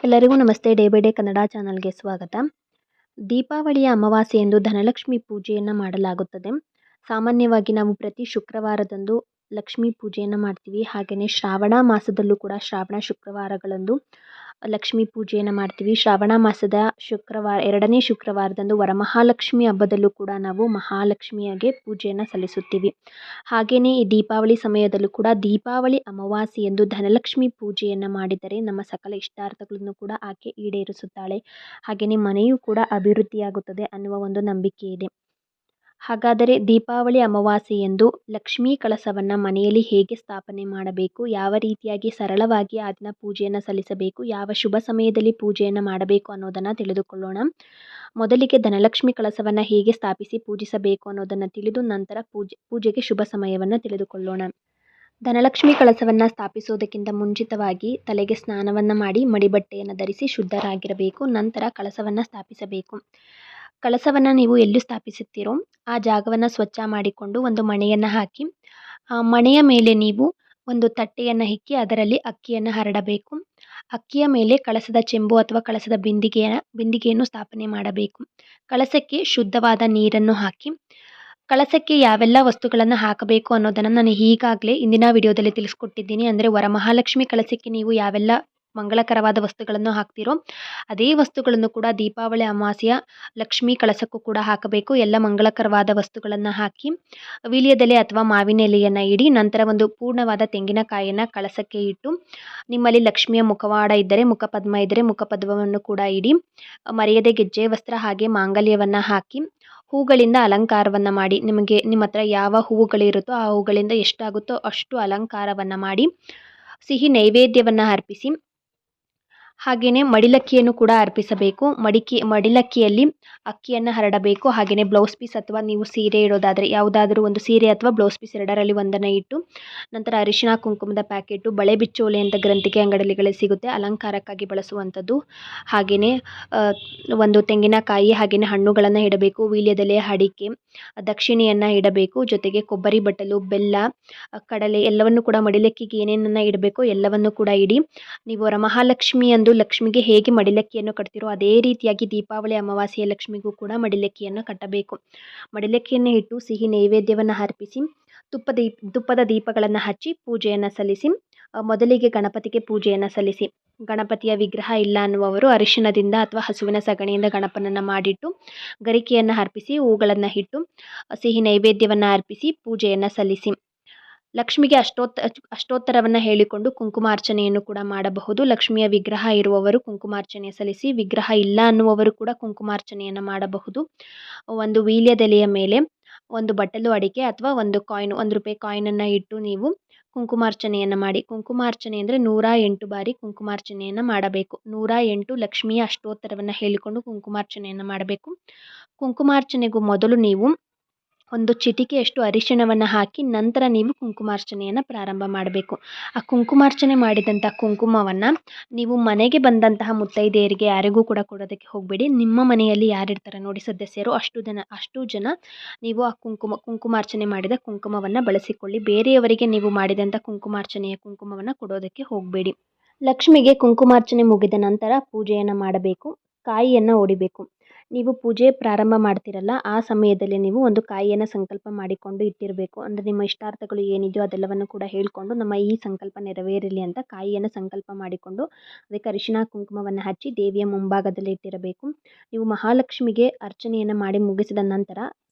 ಎಲ್ಲರಿಗೂ ನಮಸ್ತೆ. Day by day Kannada ಚಾನಲ್ಗೆ ಸ್ವಾಗತ. ದೀಪಾವಳಿಯ ಅಮಾವಾಸ್ಯೆಯಂದು ಧನಲಕ್ಷ್ಮಿ ಪೂಜೆಯನ್ನು ಮಾಡಲಾಗುತ್ತದೆ. ಸಾಮಾನ್ಯವಾಗಿ ನಾವು ಪ್ರತಿ ಶುಕ್ರವಾರದಂದು ಲಕ್ಷ್ಮೀ ಪೂಜೆಯನ್ನು ಮಾಡ್ತೀವಿ. ಹಾಗೆಯೇ ಶ್ರಾವಣ ಮಾಸದಲ್ಲೂ ಕೂಡ ಶ್ರಾವಣ ಶುಕ್ರವಾರಗಳಂದು ಲಕ್ಷ್ಮೀ ಪೂಜೆಯನ್ನು ಮಾಡ್ತೀವಿ. ಶ್ರಾವಣ ಮಾಸದ ಎರಡನೇ ಶುಕ್ರವಾರದಂದು ವರಮಹಾಲಕ್ಷ್ಮಿ ಹಬ್ಬದಲ್ಲೂ ಕೂಡ ನಾವು ಮಹಾಲಕ್ಷ್ಮಿಯಾಗೆ ಪೂಜೆಯನ್ನು ಸಲ್ಲಿಸುತ್ತೀವಿ. ಹಾಗೆಯೇ ಈ ದೀಪಾವಳಿ ಸಮಯದಲ್ಲೂ ಕೂಡ ದೀಪಾವಳಿ ಅಮಾವಾಸ್ಯೆಯಂದು ಧನಲಕ್ಷ್ಮಿ ಪೂಜೆಯನ್ನು ಮಾಡಿದರೆ ನಮ್ಮ ಸಕಲ ಇಷ್ಟಾರ್ಥಗಳನ್ನು ಕೂಡ ಆಕೆ ಈಡೇರಿಸುತ್ತಾಳೆ. ಹಾಗೆಯೇ ಮನೆಯೂ ಕೂಡ ಅಭಿವೃದ್ಧಿಯಾಗುತ್ತದೆ ಅನ್ನುವ ಒಂದು ನಂಬಿಕೆ ಇದೆ. ಹಾಗಾದರೆ ದೀಪಾವಳಿ ಅಮಾವಾಸ್ಯೆಯಂದು ಲಕ್ಷ್ಮೀ ಕಳಸವನ್ನು ಮನೆಯಲ್ಲಿ ಹೇಗೆ ಸ್ಥಾಪನೆ ಮಾಡಬೇಕು, ಯಾವ ರೀತಿಯಾಗಿ ಸರಳವಾಗಿ ಅದನ್ನ ಪೂಜೆಯನ್ನು ಸಲ್ಲಿಸಬೇಕು, ಯಾವ ಶುಭ ಸಮಯದಲ್ಲಿ ಪೂಜೆಯನ್ನು ಮಾಡಬೇಕು ಅನ್ನೋದನ್ನು ತಿಳಿದುಕೊಳ್ಳೋಣ. ಮೊದಲಿಗೆ ಧನಲಕ್ಷ್ಮಿ ಕಳಸವನ್ನು ಹೇಗೆ ಸ್ಥಾಪಿಸಿ ಪೂಜಿಸಬೇಕು ಅನ್ನೋದನ್ನು ತಿಳಿದು ನಂತರ ಪೂಜೆಗೆ ಶುಭ ಸಮಯವನ್ನು ತಿಳಿದುಕೊಳ್ಳೋಣ. ಧನಲಕ್ಷ್ಮಿ ಕಳಸವನ್ನು ಸ್ಥಾಪಿಸೋದಕ್ಕಿಂತ ಮುಂಚಿತವಾಗಿ ತಲೆಗೆ ಸ್ನಾನವನ್ನು ಮಾಡಿ ಮಡಿಬಟ್ಟೆಯನ್ನು ಧರಿಸಿ ಶುದ್ಧರಾಗಿರಬೇಕು. ನಂತರ ಕಳಸವನ್ನು ಸ್ಥಾಪಿಸಬೇಕು. ಕಳಸವನ್ನು ನೀವು ಎಲ್ಲಿ ಸ್ಥಾಪಿಸುತ್ತೀರೋ ಆ ಜಾಗವನ್ನು ಸ್ವಚ್ಛ ಮಾಡಿಕೊಂಡು ಒಂದು ಮಣೆಯನ್ನು ಹಾಕಿ, ಆ ಮಣೆಯ ಮೇಲೆ ನೀವು ಒಂದು ತಟ್ಟೆಯನ್ನು ಇಕ್ಕಿ ಅದರಲ್ಲಿ ಅಕ್ಕಿಯನ್ನು ಹರಡಬೇಕು. ಅಕ್ಕಿಯ ಮೇಲೆ ಕಳಸದ ಚೆಂಬು ಅಥವಾ ಕಳಸದ ಬಿಂದಿಗೆಯನ್ನು ಸ್ಥಾಪನೆ ಮಾಡಬೇಕು. ಕಳಸಕ್ಕೆ ಶುದ್ಧವಾದ ನೀರನ್ನು ಹಾಕಿ, ಕಳಸಕ್ಕೆ ಯಾವೆಲ್ಲ ವಸ್ತುಗಳನ್ನು ಹಾಕಬೇಕು ಅನ್ನೋದನ್ನು ನಾನು ಈಗಾಗಲೇ ಇಂದಿನ ವಿಡಿಯೋದಲ್ಲಿ ತಿಳಿಸ್ಕೊಟ್ಟಿದ್ದೀನಿ. ಅಂದರೆ ವರಮಹಾಲಕ್ಷ್ಮಿ ಕಳಸಕ್ಕೆ ನೀವು ಯಾವೆಲ್ಲ ಮಂಗಳಕರವಾದ ವಸ್ತುಗಳನ್ನು ಹಾಕ್ತೀರೋ ಅದೇ ವಸ್ತುಗಳನ್ನು ಕೂಡ ದೀಪಾವಳಿ ಅಮಾವಾಸ್ಯೆಯ ಲಕ್ಷ್ಮೀ ಕಳಸಕ್ಕೂ ಕೂಡ ಹಾಕಬೇಕು. ಎಲ್ಲ ಮಂಗಳಕರವಾದ ವಸ್ತುಗಳನ್ನು ಹಾಕಿ ವೀಳ್ಯದೆಲೆ ಅಥವಾ ಮಾವಿನ ಎಲೆಯನ್ನು ಇಡಿ. ನಂತರ ಒಂದು ಪೂರ್ಣವಾದ ತೆಂಗಿನಕಾಯಿಯನ್ನು ಕಳಸಕ್ಕೆ ಇಟ್ಟು, ನಿಮ್ಮಲ್ಲಿ ಲಕ್ಷ್ಮಿಯ ಮುಖವಾಡ ಇದ್ದರೆ, ಮುಖಪದ್ಮ ಇದ್ದರೆ ಮುಖಪದ್ಮವನ್ನು ಕೂಡ ಇಡಿ. ಮರೆಯದೆ ಗೆಜ್ಜೆ ವಸ್ತ್ರ ಹಾಗೆ ಮಾಂಗಲ್ಯವನ್ನು ಹಾಕಿ ಹೂಗಳಿಂದ ಅಲಂಕಾರವನ್ನು ಮಾಡಿ, ನಿಮ್ಮ ಹತ್ರ ಯಾವ ಹೂವುಗಳಿರುತ್ತೋ ಆ ಹೂಗಳಿಂದ ಎಷ್ಟಾಗುತ್ತೋ ಅಷ್ಟು ಅಲಂಕಾರವನ್ನು ಮಾಡಿ ಸಿಹಿ ನೈವೇದ್ಯವನ್ನು ಅರ್ಪಿಸಿ, ಹಾಗೆಯೇ ಮಡಿಲಕ್ಕಿಯನ್ನು ಕೂಡ ಅರ್ಪಿಸಬೇಕು. ಮಡಿಲಕ್ಕಿಯಲ್ಲಿ ಅಕ್ಕಿಯನ್ನು ಹರಡಬೇಕು. ಹಾಗೆಯೇ ಬ್ಲೌಸ್ ಪೀಸ್ ಅಥವಾ ನೀವು ಸೀರೆ ಇಡೋದಾದರೆ ಯಾವುದಾದ್ರೂ ಒಂದು ಸೀರೆ ಅಥವಾ ಬ್ಲೌಸ್ ಪೀಸ್ ಎರಡರಲ್ಲಿ ಒಂದನ್ನು ಇಟ್ಟು, ನಂತರ ಅರಿಶಿಣ ಕುಂಕುಮದ ಪ್ಯಾಕೆಟು, ಬಳೆ ಬಿಚ್ಚೋಲೆ ಅಂತ ಗ್ರಂಥಿಗೆ ಅಂಗಡಿಗಳಲ್ಲಿ ಸಿಗುತ್ತೆ, ಅಲಂಕಾರಕ್ಕಾಗಿ ಬಳಸುವಂಥದ್ದು. ಹಾಗೆಯೇ ಒಂದು ತೆಂಗಿನಕಾಯಿ ಹಾಗೆಯೇ ಹಣ್ಣುಗಳನ್ನು ಇಡಬೇಕು. ವೀಳ್ಯದೆಲೆ, ಅಡಿಕೆ, ದಕ್ಷಿಣೆಯನ್ನು ಇಡಬೇಕು. ಜೊತೆಗೆ ಕೊಬ್ಬರಿ ಬಟ್ಟಲು, ಬೆಲ್ಲ, ಕಡಲೆ ಎಲ್ಲವನ್ನು ಕೂಡ ಮಡಿಲಕ್ಕಿಗೆ ಏನೇನನ್ನು ಇಡಬೇಕು ಎಲ್ಲವನ್ನು ಕೂಡ ಇಡಿ. ನೀವು ವರಮಹಾಲಕ್ಷ್ಮಿ ಅಂದು ಲಕ್ಷ್ಮಿಗೆ ಹೇಗೆ ಮಡಿಲಕ್ಕಿಯನ್ನು ಕಟ್ತೀರೋ ಅದೇ ರೀತಿಯಾಗಿ ದೀಪಾವಳಿ ಅಮಾವಾಸ್ಯೆಯ ಲಕ್ಷ್ಮಿಗೂ ಕೂಡ ಮಡಿಲಕ್ಕಿಯನ್ನು ಕಟ್ಟಬೇಕು. ಮಡಿಲಕ್ಕಿಯನ್ನು ಇಟ್ಟು ಸಿಹಿ ನೈವೇದ್ಯವನ್ನು ಅರ್ಪಿಸಿ ತುಪ್ಪದ ದೀಪಗಳನ್ನು ಹಚ್ಚಿ ಪೂಜೆಯನ್ನು ಸಲ್ಲಿಸಿ, ಮೊದಲಿಗೆ ಗಣಪತಿಗೆ ಪೂಜೆಯನ್ನು ಸಲ್ಲಿಸಿ. ಗಣಪತಿಯ ವಿಗ್ರಹ ಇಲ್ಲ ಅನ್ನುವವರು ಅರಿಶಿಣದಿಂದ ಅಥವಾ ಹಸುವಿನ ಸಗಣಿಯಿಂದ ಗಣಪನನ್ನು ಮಾಡಿಟ್ಟು ಗರಿಕೆಯನ್ನು ಅರ್ಪಿಸಿ ಹೂಗಳನ್ನು ಇಟ್ಟು ಸಿಹಿ ನೈವೇದ್ಯವನ್ನು ಅರ್ಪಿಸಿ ಪೂಜೆಯನ್ನು ಸಲ್ಲಿಸಿ. ಲಕ್ಷ್ಮಿಗೆ ಅಷ್ಟೋತ್ತರವನ್ನು ಹೇಳಿಕೊಂಡು ಕುಂಕುಮಾರ್ಚನೆಯನ್ನು ಕೂಡ ಮಾಡಬಹುದು. ಲಕ್ಷ್ಮಿಯ ವಿಗ್ರಹ ಇರುವವರು ಕುಂಕುಮಾರ್ಚನೆ ಸಲ್ಲಿಸಿ, ವಿಗ್ರಹ ಇಲ್ಲ ಅನ್ನುವವರು ಕೂಡ ಕುಂಕುಮಾರ್ಚನೆಯನ್ನು ಮಾಡಬಹುದು. ಒಂದು ವೀಳ್ಯದೆಲೆಯ ಮೇಲೆ ಒಂದು ಬಟ್ಟಲು ಅಡಿಕೆ ಅಥವಾ ಒಂದು ಕಾಯಿನ್, ₹1 ಕಾಯಿನನ್ನು ಇಟ್ಟು ನೀವು ಕುಂಕುಮಾರ್ಚನೆಯನ್ನು ಮಾಡಿ. ಕುಂಕುಮಾರ್ಚನೆ ಅಂದರೆ 108 ಬಾರಿ ಕುಂಕುಮಾರ್ಚನೆಯನ್ನು ಮಾಡಬೇಕು. 108 ಲಕ್ಷ್ಮಿಯ ಅಷ್ಟೋತ್ತರವನ್ನು ಹೇಳಿಕೊಂಡು ಕುಂಕುಮಾರ್ಚನೆಯನ್ನು ಮಾಡಬೇಕು. ಕುಂಕುಮಾರ್ಚನೆಗೂ ಮೊದಲು ನೀವು ಒಂದು ಚಿಟಿಕೆಯಷ್ಟು ಅರಿಶಿಣವನ್ನು ಹಾಕಿ ನಂತರ ನೀವು ಕುಂಕುಮಾರ್ಚನೆಯನ್ನು ಪ್ರಾರಂಭ ಮಾಡಬೇಕು. ಆ ಕುಂಕುಮಾರ್ಚನೆ ಮಾಡಿದಂಥ ಕುಂಕುಮವನ್ನು ನೀವು ಮನೆಗೆ ಬಂದಂತಹ ಮುತ್ತೈದೆಯರಿಗೆ ಯಾರಿಗೂ ಕೂಡ ಕೊಡೋದಕ್ಕೆ ಹೋಗಬೇಡಿ. ನಿಮ್ಮ ಮನೆಯಲ್ಲಿ ಯಾರಿರ್ತಾರೆ ನೋಡಿ ಸದಸ್ಯರು, ಅಷ್ಟು ಜನ ನೀವು ಆ ಕುಂಕುಮಾರ್ಚನೆ ಮಾಡಿದ ಕುಂಕುಮವನ್ನು ಬಳಸಿಕೊಳ್ಳಿ. ಬೇರೆಯವರಿಗೆ ನೀವು ಮಾಡಿದಂಥ ಕುಂಕುಮಾರ್ಚನೆಯ ಕುಂಕುಮವನ್ನು ಕೊಡೋದಕ್ಕೆ ಹೋಗಬೇಡಿ. ಲಕ್ಷ್ಮಿಗೆ ಕುಂಕುಮಾರ್ಚನೆ ಮುಗಿದ ನಂತರ ಪೂಜೆಯನ್ನು ಮಾಡಬೇಕು. ಕಾಯಿಯನ್ನು ಒಡಿಬೇಕು. ನೀವು ಪೂಜೆ ಪ್ರಾರಂಭ ಮಾಡ್ತಿರಲ್ಲ ಆ ಸಮಯದಲ್ಲಿ ನೀವು ಒಂದು ಕಾಯಿಯನ್ನು ಸಂಕಲ್ಪ ಮಾಡಿಕೊಂಡು ಇಟ್ಟಿರಬೇಕು. ಅಂದರೆ ನಿಮ್ಮ ಇಷ್ಟಾರ್ಥಗಳು ಏನಿದೆಯೋ ಅದೆಲ್ಲವನ್ನು ಕೂಡ ಹೇಳಿಕೊಂಡು ನಮ್ಮ ಈ ಸಂಕಲ್ಪ ನೆರವೇರಲಿ ಅಂತ ಕಾಯಿಯನ್ನು ಸಂಕಲ್ಪ ಮಾಡಿಕೊಂಡು ಅದಕ್ಕೆ ಅರಿಶಿಣ ಕುಂಕುಮವನ್ನು ಹಚ್ಚಿ ದೇವಿಯ ಮುಂಭಾಗದಲ್ಲಿ ಇಟ್ಟಿರಬೇಕು. ನೀವು ಮಹಾಲಕ್ಷ್ಮಿಗೆ ಅರ್ಚನೆಯನ್ನು ಮಾಡಿ ಮುಗಿಸಿದ ನಂತರ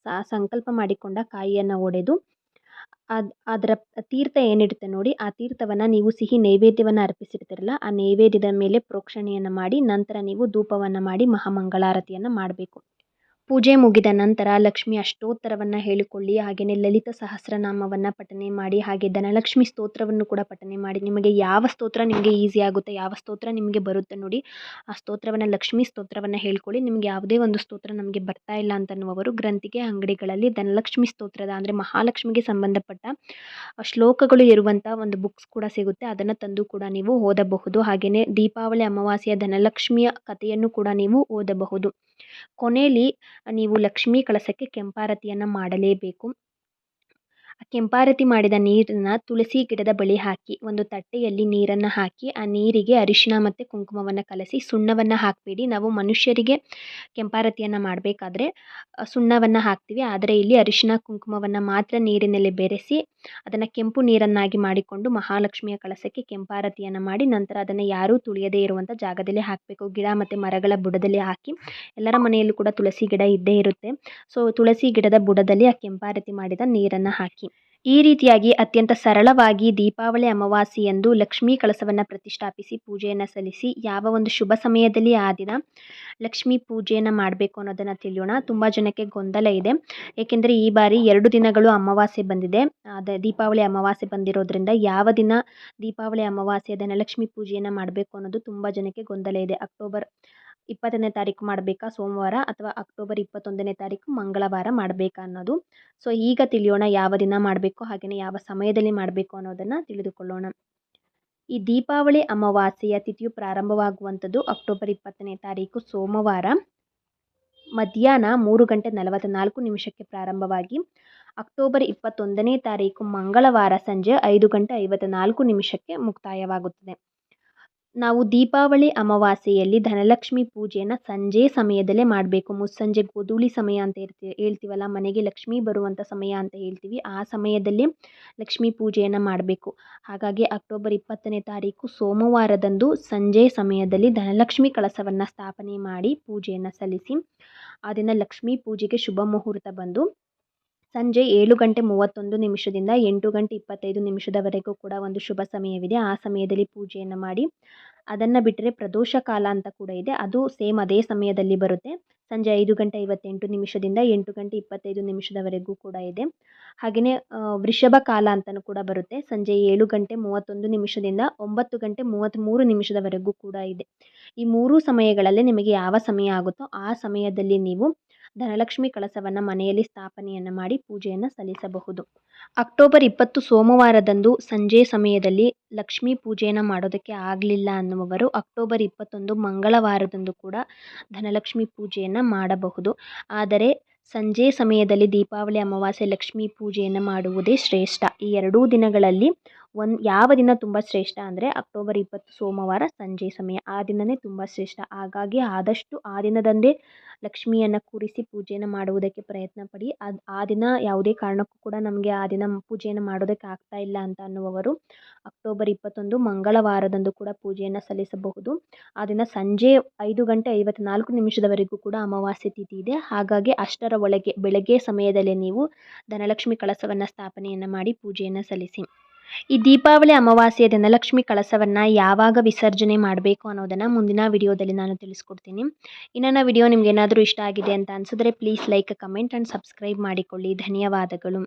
ಸಂಕಲ್ಪ ಮಾಡಿಕೊಂಡ ಕಾಯಿಯನ್ನು ಒಡೆದು ಅದರ ತೀರ್ಥ ಏನಿರುತ್ತೆ ನೋಡಿ ಆ ತೀರ್ಥವನ್ನು ನೀವು ಸಿಹಿ ನೈವೇದ್ಯವನ್ನು ಅರ್ಪಿಸಿರ್ತೀರಲ್ಲ ಆ ನೈವೇದ್ಯದ ಮೇಲೆ ಪ್ರೋಕ್ಷಣೆಯನ್ನು ಮಾಡಿ ನಂತರ ನೀವು ಧೂಪವನ್ನು ಮಾಡಿ ಮಹಾಮಂಗಳಾರತಿಯನ್ನು ಮಾಡಬೇಕು. ಪೂಜೆ ಮುಗಿದ ನಂತರ ಲಕ್ಷ್ಮಿ ಅಷ್ಟೋತ್ತರವನ್ನು ಹೇಳಿಕೊಳ್ಳಿ. ಹಾಗೆಯೇ ಲಲಿತ ಸಹಸ್ರನಾಮವನ್ನು ಪಠನೆ ಮಾಡಿ. ಹಾಗೆ ಧನಲಕ್ಷ್ಮಿ ಸ್ತೋತ್ರವನ್ನು ಕೂಡ ಪಠನೆ ಮಾಡಿ. ನಿಮಗೆ ಯಾವ ಸ್ತೋತ್ರ ನಿಮಗೆ ಈಸಿ ಆಗುತ್ತೆ, ಯಾವ ಸ್ತೋತ್ರ ನಿಮಗೆ ಬರುತ್ತೆ ನೋಡಿ ಆ ಸ್ತೋತ್ರವನ್ನು, ಲಕ್ಷ್ಮೀ ಸ್ತೋತ್ರವನ್ನು ಹೇಳ್ಕೊಳ್ಳಿ. ನಿಮಗೆ ಯಾವುದೇ ಒಂದು ಸ್ತೋತ್ರ ನಮಗೆ ಬರ್ತಾ ಇಲ್ಲ ಅಂತನ್ನುವವರು ಗ್ರಂಥಿಗೆ ಅಂಗಡಿಗಳಲ್ಲಿ ಧನಲಕ್ಷ್ಮಿ ಸ್ತೋತ್ರದ ಅಂದರೆ ಮಹಾಲಕ್ಷ್ಮಿಗೆ ಸಂಬಂಧಪಟ್ಟ ಶ್ಲೋಕಗಳು ಇರುವಂಥ ಒಂದು ಬುಕ್ಸ್ ಕೂಡ ಸಿಗುತ್ತೆ, ಅದನ್ನು ತಂದು ಕೂಡ ನೀವು ಓದಬಹುದು. ಹಾಗೆಯೇ ದೀಪಾವಳಿ ಅಮಾವಾಸ್ಯೆಯ ಧನಲಕ್ಷ್ಮಿಯ ಕಥೆಯನ್ನು ಕೂಡ ನೀವು ಓದಬಹುದು. ಕೊನೆಯಲ್ಲಿ ನೀವು ಲಕ್ಷ್ಮೀ ಕಳಸಕ್ಕೆ ಕೆಂಪಾರತಿಯನ್ನು ಮಾಡಲೇಬೇಕು. ಕೆಂಪಾರತಿ ಮಾಡಿದ ನೀರನ್ನು ತುಳಸಿ ಗಿಡದ ಬಳಿ ಹಾಕಿ ಒಂದು ತಟ್ಟೆಯಲ್ಲಿ ನೀರನ್ನು ಹಾಕಿ ಆ ನೀರಿಗೆ ಅರಿಶಿನ ಮತ್ತು ಕುಂಕುಮವನ್ನು ಕಲಸಿ ಸುಣ್ಣವನ್ನು ಹಾಕಬೇಡಿ. ನಾವು ಮನುಷ್ಯರಿಗೆ ಕೆಂಪಾರತಿಯನ್ನು ಮಾಡಬೇಕಾದ್ರೆ ಸುಣ್ಣವನ್ನು ಹಾಕ್ತೀವಿ, ಆದರೆ ಇಲ್ಲಿ ಅರಿಶಿನ ಕುಂಕುಮವನ್ನು ಮಾತ್ರ ನೀರಿನಲ್ಲಿ ಬೆರೆಸಿ ಅದನ್ನು ಕೆಂಪು ನೀರನ್ನಾಗಿ ಮಾಡಿಕೊಂಡು ಮಹಾಲಕ್ಷ್ಮಿಯ ಕಳಸಕ್ಕೆ ಕೆಂಪಾರತಿಯನ್ನು ಮಾಡಿ ನಂತರ ಅದನ್ನು ಯಾರೂ ತುಳಿಯದೇ ಇರುವಂಥ ಜಾಗದಲ್ಲಿ ಹಾಕಬೇಕು. ಗಿಡ ಮತ್ತು ಮರಗಳ ಬುಡದಲ್ಲಿ ಹಾಕಿ, ಎಲ್ಲರ ಮನೆಯಲ್ಲೂ ಕೂಡ ತುಳಸಿ ಗಿಡ ಇದ್ದೇ ಇರುತ್ತೆ. ಸೊ ತುಳಸಿ ಗಿಡದ ಬುಡದಲ್ಲಿ ಆ ಕೆಂಪಾರತಿ ಮಾಡಿದ ನೀರನ್ನು ಹಾಕಿ. ಈ ರೀತಿಯಾಗಿ ಅತ್ಯಂತ ಸರಳವಾಗಿ ದೀಪಾವಳಿ ಅಮಾವಾಸ್ಯೆಯಂದು ಲಕ್ಷ್ಮೀ ಕಳಸವನ್ನು ಪ್ರತಿಷ್ಠಾಪಿಸಿ ಪೂಜೆಯನ್ನು ಸಲ್ಲಿಸಿ ಯಾವ ಒಂದು ಶುಭ ಸಮಯದಲ್ಲಿ ಆ ದಿನ ಲಕ್ಷ್ಮೀ ಪೂಜೆಯನ್ನು ಮಾಡಬೇಕು ಅನ್ನೋದನ್ನು ತಿಳಿಯೋಣ. ತುಂಬ ಜನಕ್ಕೆ ಗೊಂದಲ ಇದೆ, ಏಕೆಂದರೆ ಈ ಬಾರಿ 2 ದಿನಗಳು ಅಮಾವಾಸ್ಯೆ ಬಂದಿದೆ. ದೀಪಾವಳಿ ಅಮಾವಾಸ್ಯೆ ಬಂದಿರೋದ್ರಿಂದ ಯಾವ ದಿನ ದೀಪಾವಳಿ ಅಮಾವಾಸ್ಯೆ ಧನಲಕ್ಷ್ಮಿ ಪೂಜೆಯನ್ನು ಮಾಡಬೇಕು ಅನ್ನೋದು ತುಂಬ ಜನಕ್ಕೆ ಗೊಂದಲ ಇದೆ. ಅಕ್ಟೋಬರ್ 20ನೇ ತಾರೀಕು ಮಾಡಬೇಕಾ ಸೋಮವಾರ, ಅಥವಾ ಅಕ್ಟೋಬರ್ 21ನೇ ತಾರೀಕು ಮಂಗಳವಾರ ಮಾಡಬೇಕಾ ಅನ್ನೋದು. ಸೊ ಈಗ ತಿಳಿಯೋಣ ಯಾವ ದಿನ ಮಾಡಬೇಕು, ಹಾಗೆಯೇ ಯಾವ ಸಮಯದಲ್ಲಿ ಮಾಡಬೇಕು ಅನ್ನೋದನ್ನು ತಿಳಿದುಕೊಳ್ಳೋಣ. ಈ ದೀಪಾವಳಿ ಅಮಾವಾಸ್ಯೆಯ ತಿಥಿಯು ಪ್ರಾರಂಭವಾಗುವಂಥದ್ದು ಅಕ್ಟೋಬರ್ 20ನೇ ತಾರೀಕು ಸೋಮವಾರ ಮಧ್ಯಾಹ್ನ 3:44 ಪ್ರಾರಂಭವಾಗಿ ಅಕ್ಟೋಬರ್ 21ನೇ ತಾರೀಕು ಮಂಗಳವಾರ ಸಂಜೆ 5:54 ಮುಕ್ತಾಯವಾಗುತ್ತದೆ. ನಾವು ದೀಪಾವಳಿ ಅಮಾವಾಸ್ಯೆಯಲ್ಲಿ ಧನಲಕ್ಷ್ಮಿ ಪೂಜೆಯನ್ನು ಸಂಜೆ ಸಮಯದಲ್ಲೇ ಮಾಡಬೇಕು. ಮುಸ್ಸಂಜೆ ಗೋಧೂಳಿ ಸಮಯ ಅಂತ ಹೇಳ್ತೀವಲ್ಲ, ಮನೆಗೆ ಲಕ್ಷ್ಮಿ ಬರುವಂಥ ಸಮಯ ಅಂತ ಹೇಳ್ತೀವಿ, ಆ ಸಮಯದಲ್ಲಿ ಲಕ್ಷ್ಮೀ ಪೂಜೆಯನ್ನು ಮಾಡಬೇಕು. ಹಾಗಾಗಿ ಅಕ್ಟೋಬರ್ 20ನೇ ತಾರೀಕು ಸೋಮವಾರದಂದು ಸಂಜೆ ಸಮಯದಲ್ಲಿ ಧನಲಕ್ಷ್ಮಿ ಕಳಸವನ್ನು ಸ್ಥಾಪನೆ ಮಾಡಿ ಪೂಜೆಯನ್ನು ಸಲ್ಲಿಸಿ ಆ ದಿನ ಲಕ್ಷ್ಮೀ ಪೂಜೆಗೆ ಶುಭ ಮುಹೂರ್ತ ಬಂದು ಸಂಜೆ 7:31 8:25 ಕೂಡ ಒಂದು ಶುಭ ಸಮಯವಿದೆ. ಆ ಸಮಯದಲ್ಲಿ ಪೂಜೆಯನ್ನು ಮಾಡಿ ಅದನ್ನು ಬಿಟ್ಟರೆ ಪ್ರದೋಷ ಕಾಲ ಅಂತ ಕೂಡ ಇದೆ, ಅದು ಸೇಮ್ ಅದೇ ಸಮಯದಲ್ಲಿ ಬರುತ್ತೆ. ಸಂಜೆ 5:58 8:25 ಕೂಡ ಇದೆ. ಹಾಗೆಯೇ ವೃಷಭ ಕಾಲ ಅಂತಲೂ ಕೂಡ ಬರುತ್ತೆ, ಸಂಜೆ 7:31 9:33 ಕೂಡ ಇದೆ. ಈ 3 ಸಮಯಗಳಲ್ಲಿ ನಿಮಗೆ ಯಾವ ಸಮಯ ಆಗುತ್ತೋ ಆ ಸಮಯದಲ್ಲಿ ನೀವು ಧನಲಕ್ಷ್ಮಿ ಕಳಸವನ್ನು ಮನೆಯಲ್ಲಿ ಸ್ಥಾಪನೆಯನ್ನು ಮಾಡಿ ಪೂಜೆಯನ್ನು ಸಲ್ಲಿಸಬಹುದು. ಅಕ್ಟೋಬರ್ 20 ಸೋಮವಾರದಂದು ಸಂಜೆ ಸಮಯದಲ್ಲಿ ಲಕ್ಷ್ಮೀ ಪೂಜೆಯನ್ನು ಮಾಡೋದಕ್ಕೆ ಆಗಲಿಲ್ಲ ಅನ್ನುವವರು ಅಕ್ಟೋಬರ್ 21 ಮಂಗಳವಾರದಂದು ಕೂಡ ಧನಲಕ್ಷ್ಮಿ ಪೂಜೆಯನ್ನು ಮಾಡಬಹುದು. ಆದರೆ ಸಂಜೆ ಸಮಯದಲ್ಲಿ ದೀಪಾವಳಿ ಅಮಾವಾಸ್ಯೆ ಲಕ್ಷ್ಮೀ ಪೂಜೆಯನ್ನು ಮಾಡುವುದೇ ಶ್ರೇಷ್ಠ. ಈ 2 ದಿನಗಳಲ್ಲಿ ಯಾವ ದಿನ ತುಂಬ ಶ್ರೇಷ್ಠ ಅಂದರೆ ಅಕ್ಟೋಬರ್ 20 ಸೋಮವಾರ ಸಂಜೆ ಸಮಯ, ಆ ದಿನವೇ ತುಂಬ ಶ್ರೇಷ್ಠ. ಹಾಗಾಗಿ ಆದಷ್ಟು ಆ ದಿನದಂದೇ ಲಕ್ಷ್ಮಿಯನ್ನು ಕೂರಿಸಿ ಪೂಜೆಯನ್ನು ಮಾಡುವುದಕ್ಕೆ ಪ್ರಯತ್ನ ಪಡಿ. ಆ ದಿನ ಯಾವುದೇ ಕಾರಣಕ್ಕೂ ಕೂಡ ನಮಗೆ ಆ ದಿನ ಪೂಜೆಯನ್ನು ಮಾಡೋದಕ್ಕೆ ಆಗ್ತಾ ಇಲ್ಲ ಅಂತ ಅನ್ನುವವರು ಅಕ್ಟೋಬರ್ 21 ಮಂಗಳವಾರದಂದು ಕೂಡ ಪೂಜೆಯನ್ನು ಸಲ್ಲಿಸಬಹುದು. ಆ ದಿನ ಸಂಜೆ 5:54 ಕೂಡ ಅಮಾವಾಸ್ಯೆ ತಿಥಿ ಇದೆ. ಹಾಗಾಗಿ ಅಷ್ಟರ ಒಳಗೆ ಬೆಳಗ್ಗೆ ಸಮಯದಲ್ಲೇ ನೀವು ಧನಲಕ್ಷ್ಮಿ ಕಳಸವನ್ನು ಸ್ಥಾಪನೆಯನ್ನು ಮಾಡಿ ಪೂಜೆಯನ್ನು ಸಲ್ಲಿಸಿ. ಈ ದೀಪಾವಳಿ ಅಮಾವಾಸ್ಯೆ ಧನಲಕ್ಷ್ಮಿ ಕಳಸವನ್ನು ಯಾವಾಗ ವಿಸರ್ಜನೆ ಮಾಡಬೇಕು ಅನ್ನೋದನ್ನು ಮುಂದಿನ ವಿಡಿಯೋದಲ್ಲಿ ನಾನು ತಿಳಿಸ್ಕೊಡ್ತೀನಿ. ಈ ನನ್ನ ವಿಡಿಯೋ ನಿಮ್ಗೆ ಏನಾದರೂ ಇಷ್ಟ ಆಗಿದೆ ಅಂತ ಅನಿಸಿದ್ರೆ please like, comment and subscribe ಮಾಡಿಕೊಳ್ಳಿ. ಧನ್ಯವಾದಗಳು.